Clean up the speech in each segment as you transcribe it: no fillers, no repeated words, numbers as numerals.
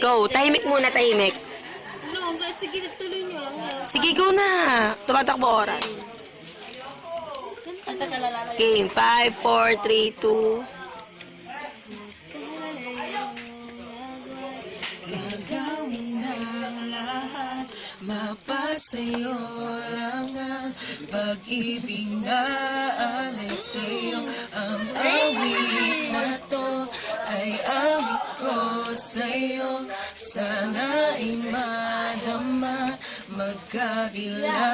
Go, tahimik muna, tahimik. No, sige, tuloy nyo lang yan. Sige, go na. Tumatakbo oras. Kanta ka lalala. Game, 5, 4, 3, 2. Gagawin ang lahat, mapasayo lang ang pag-ibig na alay sa'yo. Ang awit na to ay awit ko sa'yo. Sana'y madama, magkabila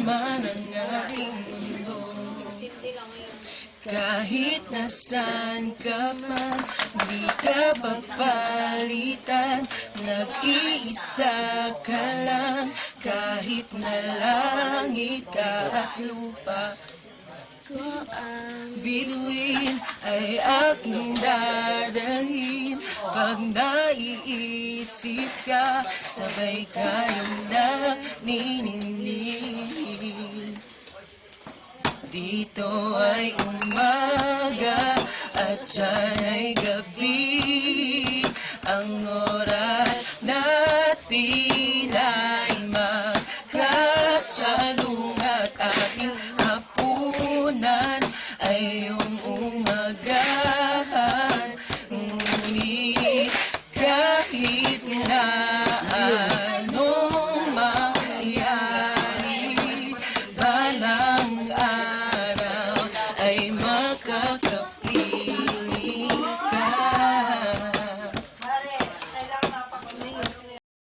man ang aking mundo. Kahit nasan ka man, di ka pagpalitan. Nag-iisa ka lang, kahit na langit ka at lupa. Ko ang Bituin ay aking dadalhin. Pag naiisip ka, sabay kayong naniningning. Dito ay umaga at siyan ay gabi. Ang